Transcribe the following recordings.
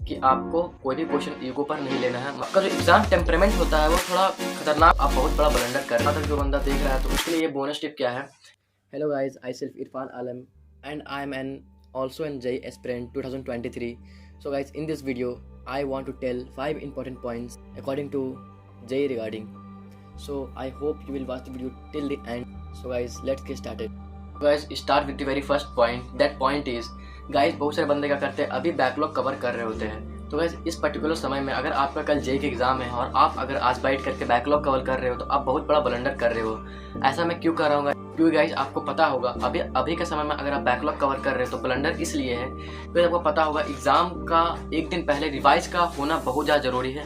कि आपको कोई भी क्वेश्चन ईगो पर नहीं लेना है। आपका जो एग्जाम टेम्परामेंट होता है वो थोड़ा खतरनाक, आप बहुत बड़ा ब्लंडर करना तक जो बंदा देख रहा है, तो उसके लिए ये बोनस टिप क्या है। Hello guys, I self Irfan Alam and I am an also an JEE aspirant 2023. So guys, in this video I want to tell 5 important points according to JEE regarding. So I hope you will watch the video till the end. So guys, let's get started. Guys, start with the very first point. That point is guys, बहुत सारे बंदे क्या करते हैं, अभी backlog cover कर रहे होते हैं। तो गाइस, इस पर्टिकुलर समय में अगर आपका कल जेई के एग्जाम है और आप अगर आज बाइट करके बैकलॉग कवर कर रहे हो तो आप बहुत बड़ा ब्लंडर कर रहे हो। ऐसा मैं क्यों कर रहा हूँ? क्योंकि गाइस आपको पता होगा अभी के समय में अगर आप बैकलॉग कवर कर रहे हो तो ब्लंडर इसलिए है क्योंकि आपको पता होगा एग्जाम का एक दिन पहले रिवाइज का होना बहुत ज़्यादा ज़रूरी है।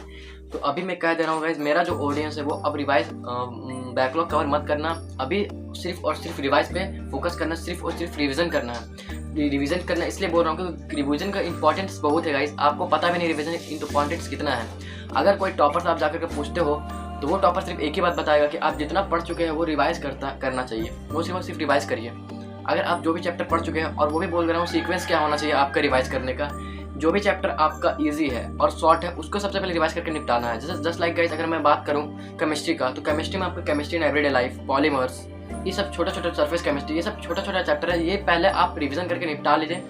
तो अभी मैं कह दे रहा हूँ गाइस, मेरा जो ऑडियंस है वो अब रिवाइज बैकलॉग कवर मत करना, अभी सिर्फ और सिर्फ रिवाइज पे फोकस करना, सिर्फ और सिर्फ रिवीजन करना है। रिवीजन करना इसलिए बोल रहा हूँ क्योंकि रिवीजन का इंपॉर्टेंस बहुत है गाइस, आपको पता भी नहीं रिवीजन इंपॉर्टेंस कितना है। अगर कोई टॉपर से आप जाकर के पूछते हो तो वो टॉपर सिर्फ एक ही बात बताएगा कि आप जितना पढ़ चुके हैं वो रिवाइज करना चाहिए, वो सिर्फ रिवाइज करिए। अगर आप जो भी चैप्टर पढ़ चुके हैं, और वो भी बोल रहा हूँ सीक्वेंस क्या होना चाहिए आपका रिवाइज करने का, जो भी चैप्टर आपका इजी है और शॉर्ट है उसको सबसे पहले रिवाइज करके निपटाना है। जैसे जस्ट लाइक गाइस, अगर मैं बात करूँ केमिस्ट्री का, तो केमिस्ट्री में आपको chemistry in everyday life, polymers, ये सब छोटे छोटे सरफेस केमिस्ट्री, ये सब छोटा छोटा चैप्टर है, ये पहले आप रिवीजन करके निपटा लीजिए।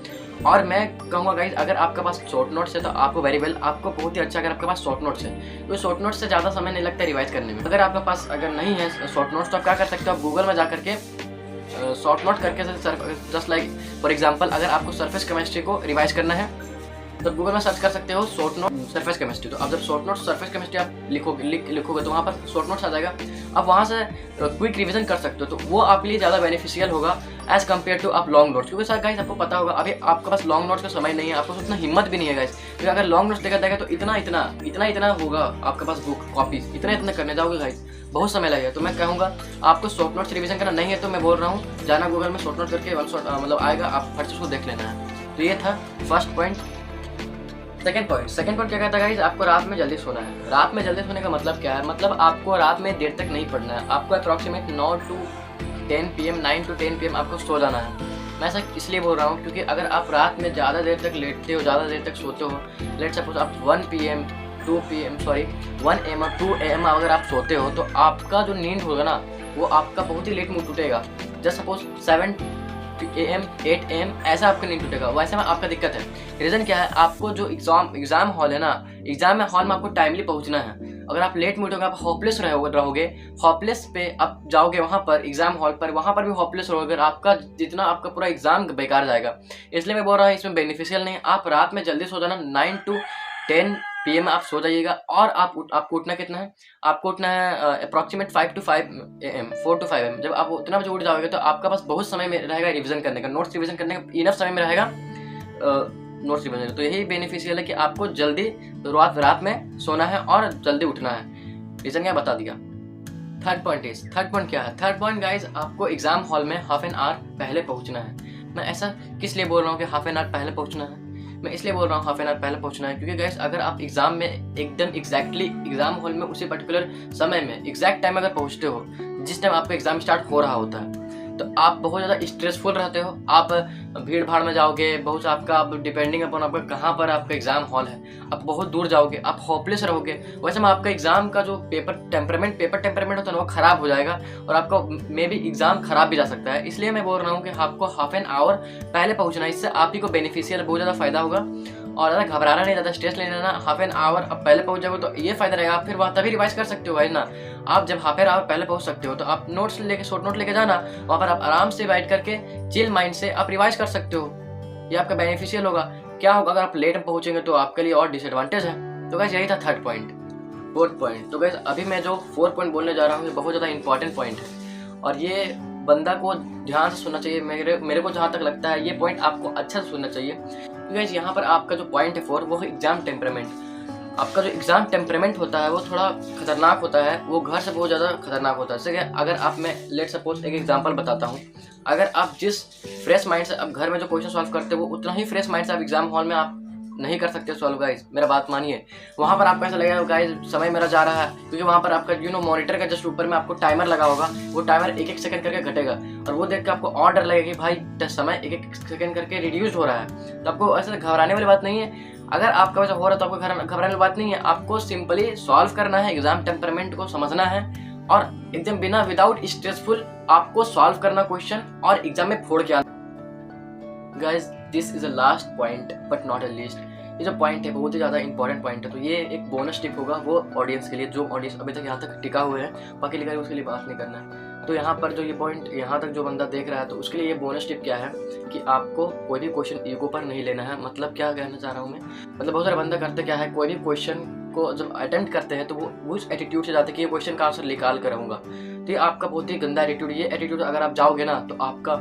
और मैं कहूँगा गाइज, अगर आपके पास शॉर्ट नोट्स है तो आपको वेरी वेल, आपको बहुत ही अच्छा। अगर आपके पास शॉर्ट नोट्स है तो शॉर्ट नोट्स से ज़्यादा समय नहीं लगता रिवाइज करने में। अगर आपके पास अगर नहीं है शॉर्ट नोट्स तो आप क्या कर सकते हो, आप गूगल में जा करके शॉर्ट नोट करके, जस्ट लाइक फॉर एग्जाम्पल अगर आपको सरफेस केमिस्ट्री को रिवाइज करना है तो गूगल में सर्च कर सकते हो शॉर्ट नोट सरफेस केमिस्ट्री। तो अब जब शॉर्ट नोट सरफेस केमिस्ट्री आप लिखोगे तो वहाँ पर शॉर्ट नोट्स आ जाएगा, आप वहाँ से क्विक रिवीजन कर सकते हो। तो वो आपके लिए ज़्यादा बेनिफिशियल होगा एज कम्पेयर टू आप लॉन्ग नोट्स। क्योंकि सर गाइस आपको पता होगा अभी आपके पास लॉन्ग नोट्स का समय नहीं है, आपको उतना हिम्मत भी नहीं है गाइस। क्योंकि अगर लॉन्ग नोट्स देखा जाएगा तो इतना होगा आपके पास बुक कॉपीज, इतना करने जाओगे गाइस बहुत समय लगेगा। तो मैं कहूँगा आपको शॉर्ट नोट्स रिवीजन करना नहीं है तो मैं बोल रहा हूँ जाना गूगल में शॉर्ट नोट करके मतलब आएगा, आप फट से उसको देख लेना है। तो ये था फर्स्ट पॉइंट। सेकंड पॉइंट क्या कहता है गाइस, आपको रात में जल्दी सोना है। रात में जल्दी सोने का मतलब क्या है? मतलब आपको रात में देर तक नहीं पढ़ना है, आपको approximate 9 to 10 PM 9 to 10 PM आपको सो जाना है। मैं ऐसा इसलिए बोल रहा हूँ क्योंकि अगर आप रात में ज़्यादा देर तक लेटते हो, ज़्यादा देर तक सोते हो, लेट सपोज आप 1 AM और 2 AM अगर आप सोते हो तो आपका जो नींद होगा ना वो आपका बहुत ही लेट में टूटेगा। जस्ट सपोज 7 AM 8 AM ऐसा आपका नहीं टूटेगा, वैसे में आपका दिक्कत है। रीज़न क्या है? आपको जो एग्जाम हॉल है ना, एग्जाम हॉल में आपको टाइमली पहुंचना है। अगर आप लेट में उठोगे आप होपलेस रहोगे, होपलेस पे आप जाओगे वहाँ पर एग्जाम हॉल पर, वहाँ पर भी होपलेस रहोगे, आपका जितना आपका पूरा एग्जाम बेकार जाएगा। इसलिए मैं बोल रहा हूँ इसमें बेनिफिशियल नहीं है। आप रात में जल्दी सो जाना, 9 to 10 PM आप सो जाइएगा। और आपको उठना कितना है? आपको उठना है अप्रॉक्सीमेट 4 to 5 AM। जब आप उतना बजे उठ जाओगे तो आपका पास बहुत समय में रहेगा रिवीजन करने का, नोट्स रिवीजन करने का इनफ समय में रहेगा नोट्स रिवीजन। तो यही बेनिफिशियल है कि आपको जल्दी रात में सोना है और जल्दी उठना है। रीजन क्या बता दिया। थर्ड पॉइंट क्या है? थर्ड पॉइंट गाइज, आपको एग्जाम हॉल में हाफ एन आवर पहले पहुंचना है। मैं ऐसा किस लिए बोल रहा हूँ कि हाफ एन आवर पहले पहुंचना है? मैं इसलिए बोल रहा हूँ हाफ एन आवर पहले पहुंचना है क्योंकि गाइस अगर आप एग्जाम में एकदम एग्जैक्टली एग्जाम हॉल में उसी पर्टिकुलर समय में एग्जैक्ट टाइम अगर पहुंचते हो जिस टाइम आपका एग्जाम स्टार्ट हो रहा होता है तो आप बहुत ज़्यादा स्ट्रेसफुल रहते हो। आप भीड़ भाड़ में जाओगे, बहुत आपका आप डिपेंडिंग अपॉन आपका कहाँ पर आपका एग्जाम हॉल है, आप बहुत दूर जाओगे, आप होपलेस रहोगे। वैसे में आपका एग्जाम का जो पेपर टेम्परामेंट होता है ना वो ख़राब हो जाएगा और आपका मे भी एग्जाम खराब भी जा सकता है। इसलिए मैं बोल रहा हूँ कि आपको हाफ एन आवर पहले पहुँचना है, इससे आप ही को बेनिफिशियल बहुत ज़्यादा फायदा होगा। और ज़्यादा घबराना नहीं, ज़्यादा स्ट्रेस नहीं लेना। हाफ एन आवर अब पहले पहुँच जाओगे तो ये फायदा रहेगा, आप फिर वहाँ तभी रिवाइज कर सकते हो भाई ना। आप जब हाफ एन आवर पहले पहुँच सकते हो तो आप नोट्स लेके शॉर्ट नोट लेके जाना, वहाँ पर आप आराम से बैठ करके चिल माइंड से आप रिवाइज कर सकते हो। ये आपका बेनिफिशियल होगा। क्या होगा अगर आप लेट में पहुँचेंगे तो आपके लिए और डिसएडवांटेज है। तो गाइस यही था थर्ड पॉइंट। फोर्थ पॉइंट, तो गाइस अभी मैं जो 4 पॉइंट बोलने जा रहा हूँ ये बहुत ज़्यादा इंपॉर्टेंट पॉइंट है और ये बंदा को ध्यान से सुनना चाहिए। मेरे को जहाँ तक लगता है ये पॉइंट आपको अच्छा से सुनना चाहिए। तो गाइस यहाँ पर आपका जो पॉइंट है 4 वो है एग्जाम टेम्परामेंट। आपका जो एग्जाम टेम्परामेंट होता है वो थोड़ा खतरनाक होता है, वो घर से बहुत ज़्यादा खतरनाक होता है। जैसे कि अगर आप, मैं लेट सपोज एक एग्जांपल बताता हूँ, अगर आप जिस फ्रेश माइंड से आप घर में जो क्वेश्चन सॉल्व करते हो वो उतना ही फ्रेश माइंड से आप एग्जाम हॉल में आप नहीं कर सकते सॉल्व गाइज, मेरा बात मानिए। वहाँ पर आपको ऐसा लगेगा गाइज समय मेरा जा रहा है, क्योंकि वहाँ पर आपका मॉनिटर का जस्ट ऊपर में आपको टाइमर लगा होगा, वो टाइमर 1-1 सेकंड करके घटेगा और वो देख के आपको और डर लगेगा कि भाई समय 1-1 सेकंड करके रिड्यूस हो रहा है। तो आपको ऐसा घबराने वाली बात नहीं है। अगर आपका वैसा हो रहा है तो आपको घबराने वाली बात नहीं है। आपको सिंपली सॉल्व करना है, एग्जाम टेम्परामेंट को समझना है और एकदम बिना विदाउट स्ट्रेसफुल आपको सॉल्व करना क्वेश्चन और एग्जाम में फोड़ के आना। Guys this is a last point but not a least. ये जो पॉइंट है बहुत ही ज़्यादा इंपॉर्टेंट पॉइंट है, तो ये एक बोनस टिप होगा वो ऑडियंस के लिए जो ऑडियंस अभी तक यहाँ तक टिका हुए हैं, बाकी लिखा है उसके लिए बात नहीं करना है। तो यहाँ पर जो ये पॉइंट यहाँ तक जो बंदा देख रहा है तो उसके लिए ये बोनस टिप क्या है कि आपको कोई भी क्वेश्चन ईगो पर नहीं लेना है। मतलब क्या कहना चाह रहा हूँ मैं, मतलब बहुत सारे बंदा करते क्या है, कोई भी क्वेश्चन को जब अटेम्प्ट करते हैं तो वो उस एटीट्यूड से जाते हैं कि ये क्वेश्चन का आंसर निकाल कर रहूँगा। तो ये आपका बहुत ही गंदा एटीट्यूड। ये एटीट्यूड अगर आप जाओगे ना तो आपका,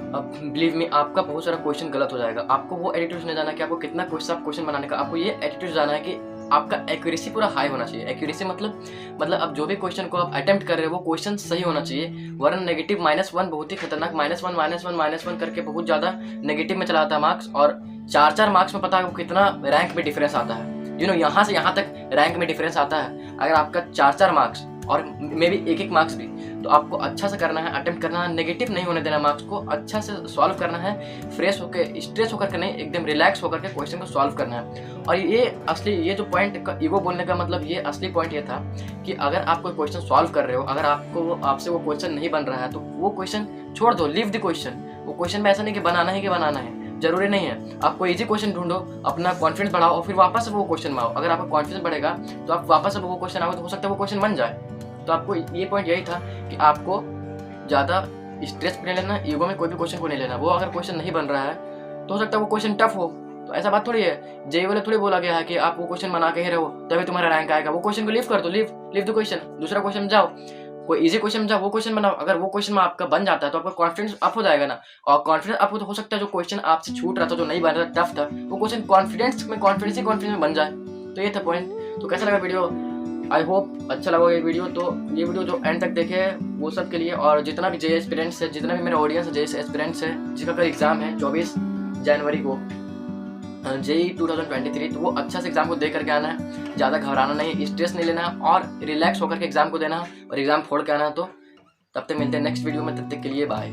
अब बिलीव मी, आपका बहुत सारा क्वेश्चन गलत हो जाएगा। आपको वो एटीट्यूड नहीं जाना कि आपको कितना क्वेश्चन बनाने का, आपको ये एटीट्यूड जाना है कि आपका एक्यूरेसी पूरा हाई होना चाहिए। एक्यूरेसी मतलब अब जो भी क्वेश्चन को आप अटेम्प्ट कर रहे हो वो क्वेश्चन सही होना चाहिए, वरना नेगेटिव -1 बहुत ही खतरनाक, -1 करके बहुत ज़्यादा नेगेटिव में चला आता है मार्क्स, और 4 मार्क्स में पता है कितना रैंक में डिफरेंस आता है। यहाँ से यहाँ तक रैंक में डिफरेंस आता है। अगर आपका 4 मार्क्स और मे बी 1 मार्क्स भी, तो आपको अच्छा से करना है, अटेम्प्ट करना है, नेगेटिव नहीं होने देना मार्क्स को, अच्छा से सॉल्व करना है, फ्रेश होकर, स्ट्रेस होकर के नहीं, एकदम रिलैक्स होकर के क्वेश्चन को सॉल्व करना है। और ये जो पॉइंट का ईगो बोलने का मतलब, ये असली पॉइंट ये था कि अगर आप कोई क्वेश्चन सॉल्व कर रहे हो, अगर आपसे वो क्वेश्चन नहीं बन रहा है तो वो क्वेश्चन छोड़ दो, लीव द क्वेश्चन। वो क्वेश्चन में ऐसा नहीं कि बनाना है, जरूरी नहीं है। आप कोई इजी क्वेश्चन ढूंढो, अपना कॉन्फिडेंस बढ़ाओ और फिर वापस से वो क्वेश्चन में आओ। अगर आपका कॉन्फिडेंस बढ़ेगा तो आप वापस से वो क्वेश्चन आओगे तो हो सकता है वो क्वेश्चन बन जाए। तो आपको ये पॉइंट यही था कि आपको ज़्यादा स्ट्रेस नहीं लेना, ईगो में कोई भी क्वेश्चन को नहीं लेना। वो अगर क्वेश्चन नहीं बन रहा है तो हो सकता है वो क्वेश्चन टफ हो, तो ऐसा बात थोड़ी है। जेईई वाले थोड़ी बोला गया है कि आप वो क्वेश्चन बना के ही रहो तभी तुम्हारा रैंक आएगा। वो क्वेश्चन को लीव कर दो, लीव द क्वेश्चन, दूसरा क्वेश्चन में जाओ, कोई इजी क्वेश्चन में जाओ, वो क्वेश्चन बनाओ। अगर वो क्वेश्चन में आपका बन जाता है तो आपका कॉन्फिडेंस अप हो जाएगा ना, और कॉन्फिडेंस अप हो सकता है जो क्वेश्चन आपसे छूट रहा था, जो नहीं बन रहा था, टफ था, वो क्वेश्चन कॉन्फिडेंस में बन जाए। तो ये था पॉइंट। तो कैसा लगा वीडियो? आई होप अच्छा लगा ये वीडियो। तो ये वीडियो जो एंड तक देखे वो सब के लिए, और जितना भी जेईई एस्पिरेंट्स है, जितना भी मेरा ऑडियंस है जेईई एस्पिरेंट्स है, जिसका कल एग्जाम है 24 जनवरी को जेईई 2023, तो वो अच्छा से एग्जाम को दे करके आना है, ज़्यादा घबराना नहीं, स्ट्रेस नहीं लेना और रिलैक्स होकर के एग्जाम को देना और एग्जाम फोड़ के आना है। तो तब तक मिलते हैं नेक्स्ट वीडियो में, तब तक के लिए बाय।